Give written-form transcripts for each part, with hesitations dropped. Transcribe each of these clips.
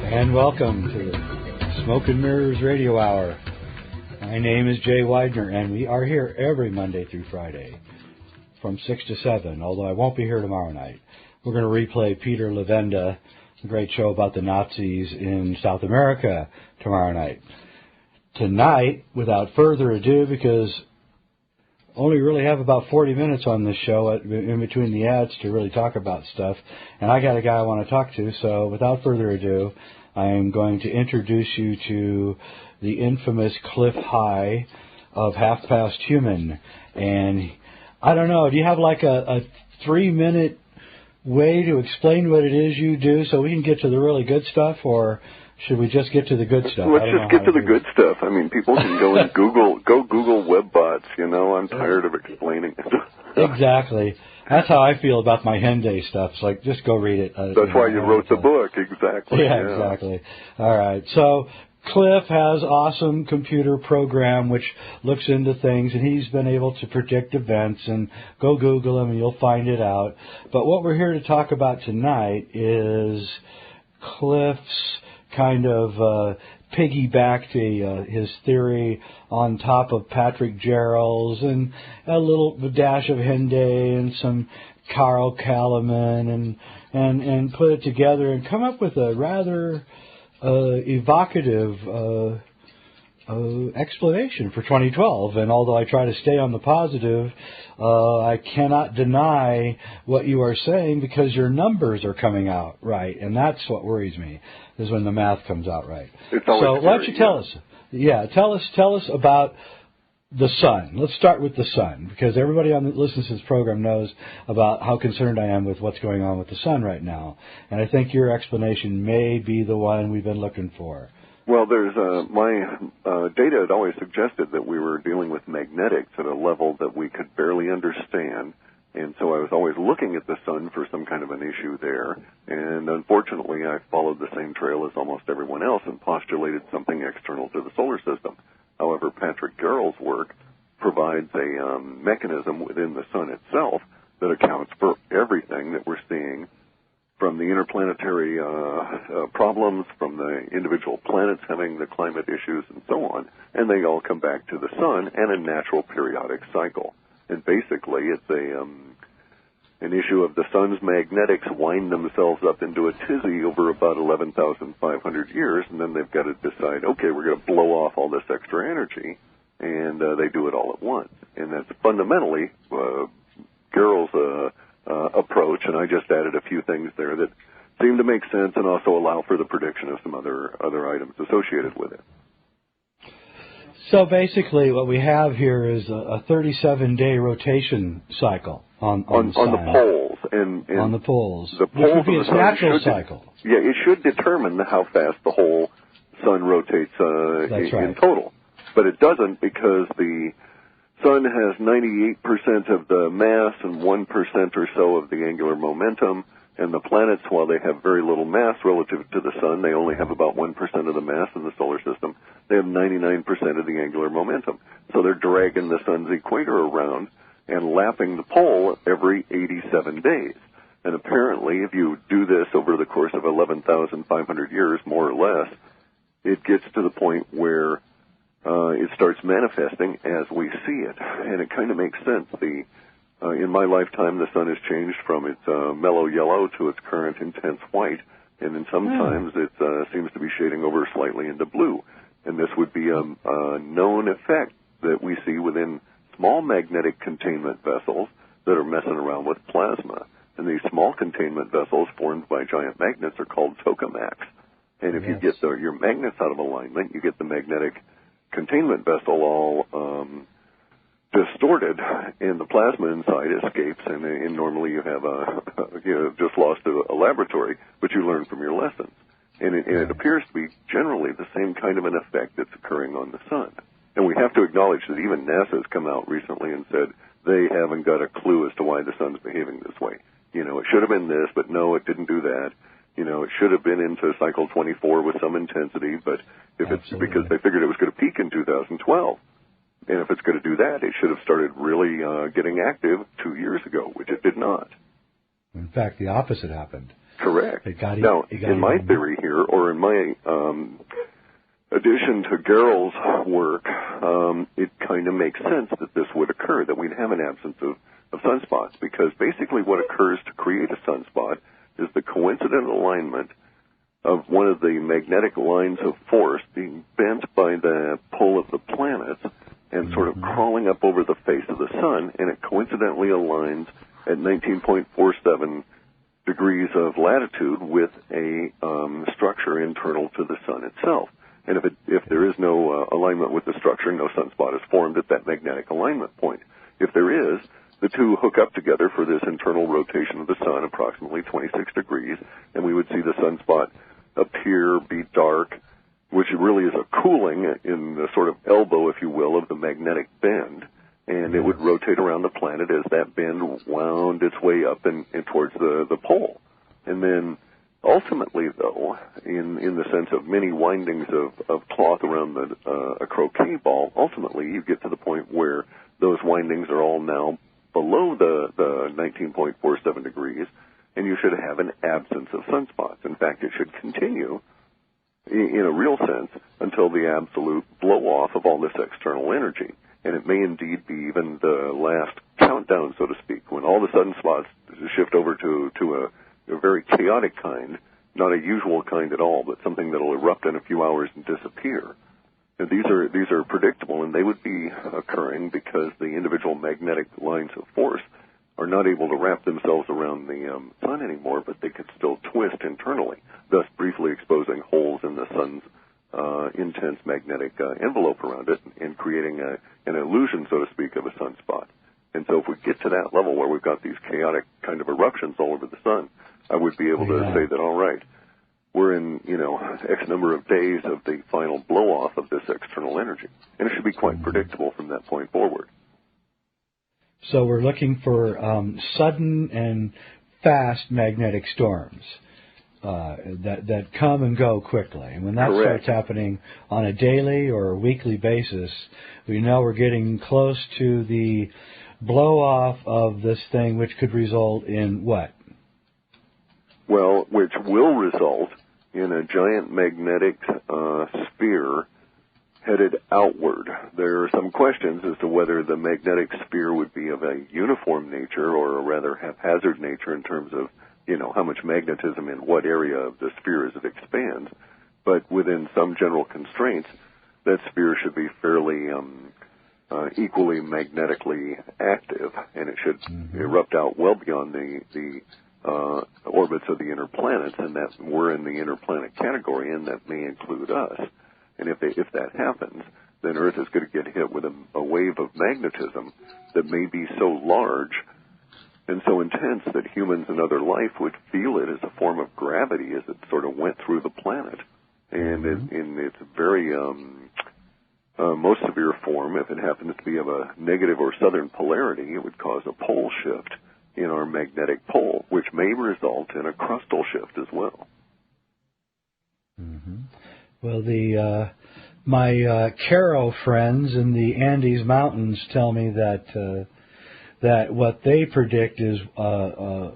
And welcome to the Smoke and Mirrors Radio Hour. My name is Jay Weidner, and we are here every Monday through Friday from 6 to 7, although I won't be here tomorrow night. We're going to replay Peter Levenda, a great show about the Nazis in South America, tomorrow night. Tonight, without further ado, because only really have about 40 minutes on this show in between the ads to really talk about stuff, and I got a guy I want to talk to, so without further ado, I am going to introduce you to the infamous Cliff High of Half Past Human. And I don't know, do you have like a 3-minute way to explain what it is you do so we can get to the really good stuff, or should we just get to the good stuff? Let's just get to the good stuff. I mean, people can go and Google Webbots, you know. I'm tired of explaining it. Exactly. That's how I feel about my Henday stuff. It's like, just go read it. That's why you wrote the book, exactly. Yeah, exactly. All right. So Cliff has awesome computer program which looks into things, and he's been able to predict events, and go Google him and you'll find it out. But what we're here to talk about tonight is Cliff's kind of piggyback to his theory on top of Patrick Gerald's, and a little dash of Henday and some Carl Kalaman, and put it together and come up with a rather evocative explanation for 2012. And although I try to stay on the positive, I cannot deny what you are saying, because your numbers are coming out right, and that's what worries me, is when the math comes out right. So why don't you tell us? Yeah, tell us about the sun. Let's start with the sun, because everybody on that listens to this program knows about how concerned I am with what's going on with the sun right now, and I think your explanation may be the one we've been looking for. Well, there's my data had always suggested that we were dealing with magnetics at a level that we could barely understand, and so I was always looking at the sun for some kind of an issue there, and unfortunately I followed the same trail as almost everyone else and postulated something external to the solar system. However, Patrick Gerald's work provides a mechanism within the sun itself that accounts for everything that we're seeing, from the interplanetary problems, from the individual planets having the climate issues, and so on, and they all come back to the sun and a natural periodic cycle. And basically, it's an issue of the sun's magnetics wind themselves up into a tizzy over about 11,500 years, and then they've got to decide, okay, we're going to blow off all this extra energy, and they do it all at once. And that's fundamentally Gerald's approach, and I just added a few things there that seem to make sense and also allow for the prediction of some other items associated with it. So basically what we have here is a 37-day rotation cycle on the sun. On the poles. And on the poles. The poles would be its natural cycle. Yeah, it should determine how fast the whole sun rotates in total. But it doesn't, because the sun has 98% of the mass and 1% or so of the angular momentum, and the planets, while they have very little mass relative to the sun, they only have about 1% of the mass in the solar system. They have 99% of the angular momentum. So they're dragging the sun's equator around and lapping the pole every 87 days. And apparently, if you do this over the course of 11,500 years, more or less, it gets to the point where it starts manifesting as we see it. And it kind of makes sense. In my lifetime, the sun has changed from its mellow yellow to its current intense white, and then sometimes it seems to be shading over slightly into blue. And this would be a known effect that we see within small magnetic containment vessels that are messing around with plasma. And these small containment vessels formed by giant magnets are called tokamaks. And if you get your magnets out of alignment, you get the magnetic containment vessel all distorted, and the plasma inside escapes, and normally you have just lost a laboratory, but you learn from your lessons. And it appears to be generally the same kind of an effect that's occurring on the sun. And we have to acknowledge that even NASA has come out recently and said they haven't got a clue as to why the sun's behaving this way. You know, it should have been this, but no, it didn't do that. You know, it should have been into cycle 24 with some intensity, but if it's because they figured it was going to peak in 2012. And if it's going to do that, it should have started really getting active 2 years ago, which it did not. In fact, the opposite happened. Correct. Now, in my theory here, or in my addition to Gerald's work, it kind of makes sense that this would occur, that we'd have an absence of sunspots, because basically what occurs to create a sunspot is the coincident alignment of one of the magnetic lines of force being bent by the pull of the planets and sort of crawling up over the face of the sun, and it coincidentally aligns at 19.47 degrees of latitude with a structure internal to the sun itself. And if there is no alignment with the structure, no sunspot is formed at that magnetic alignment point. If there is, the two hook up together for this internal rotation of the sun, approximately 26 degrees, and we would see the sunspot appear, be dark, which really is a cooling in the sort of elbow, if you will, of the magnetic bend, and it would rotate around the planet as that bend wound its way up and towards the pole. And then ultimately, though, in the sense of many windings of cloth around a croquet ball, ultimately you get to the point where those windings are all now below the 19.47 degrees, and you should have an absence of sunspots. In fact, it should continue in a real sense until the absolute blow-off of all this external energy. And it may indeed be even the last countdown, so to speak, when all the sunspots shift over to a very chaotic kind, not a usual kind at all, but something that will erupt in a few hours and disappear. And these are predictable, and they would be occurring because the individual magnetic lines of force are not able to wrap themselves around the sun anymore, but they could still twist internally, thus briefly exposing holes in the sun's intense magnetic envelope around it and creating an illusion, so to speak, of a sunspot. And so if we get to that level where we've got these chaotic kind of eruptions all over the sun, I would be able to say that, all right, we're in, X number of days of the final blow-off of this external energy. And it should be quite predictable from that point forward. So we're looking for sudden and fast magnetic storms that come and go quickly. And when that starts happening on a daily or a weekly basis, we know we're getting close to the blow-off of this thing, which could result in what? Well, which will result in a giant magnetic sphere headed outward. There are some questions as to whether the magnetic sphere would be of a uniform nature or a rather haphazard nature in terms of, how much magnetism in what area of the sphere as it expands. But within some general constraints, that sphere should be fairly equally magnetically active, and it should erupt out well beyond the orbits of the inner planets, and that we're in the inner planet category, and that may include us. And if that happens, then Earth is going to get hit with a wave of magnetism that may be so large and so intense that humans and other life would feel it as a form of gravity as it sort of went through the planet. And in its very most severe form, if it happens to be of a negative or southern polarity, it would cause a pole shift in our magnetic pole, which may result in a crustal shift as well. Well, my Caro friends in the Andes Mountains tell me that what they predict is a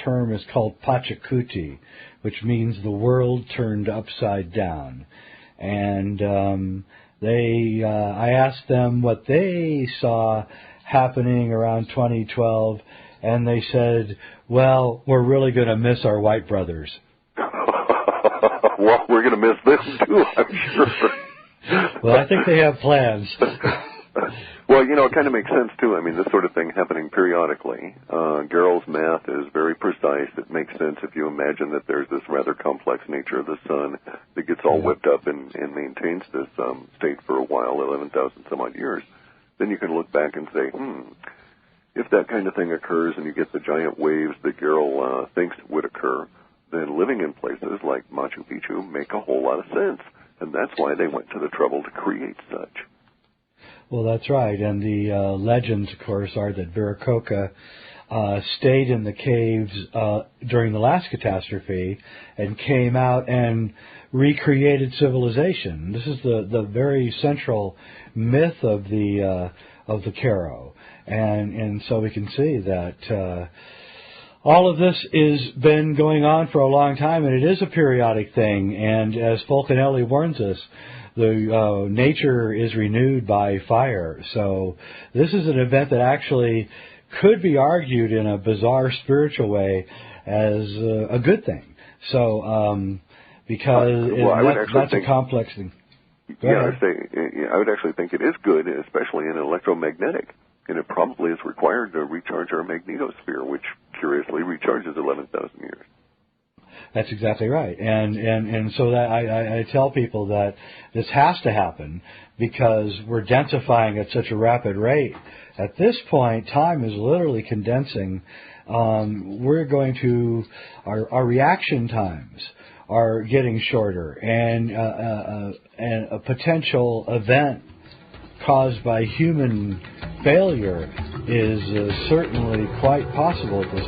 term is called Pachacuti, which means the world turned upside down. And I asked them what they saw happening around 2012, and they said, well, we're really going to miss our white brothers. Well, we're going to miss them too, I'm sure. Well, I think they have plans. Well, it kind of makes sense too. I mean, this sort of thing happening periodically. Gerald's math is very precise. It makes sense if you imagine that there's this rather complex nature of the sun that gets all whipped up and maintains this state for a while, 11,000 some odd years. Then you can look back and say, if that kind of thing occurs and you get the giant waves that Gerald thinks would occur, then living in places like Machu Picchu make a whole lot of sense. And that's why they went to the trouble to create such. Well, that's right. And the legends, of course, are that Viracocha stayed in the caves during the last catastrophe and came out and recreated civilization. This is the very central myth of the Caro. And so we can see that All of this has been going on for a long time, and it is a periodic thing. And as Fulcanelli warns us, the nature is renewed by fire. So this is an event that actually could be argued in a bizarre spiritual way as a good thing. So because that's a complex thing. I would actually think it is good, especially in electromagnetic. And it probably is required to recharge our magnetosphere, which curiously recharges 11,000 years. That's exactly right. And so that I tell people that this has to happen because we're densifying at such a rapid rate. At this point, time is literally condensing. We're going to, our reaction times are getting shorter, and a potential event caused by human failure is certainly quite possible at this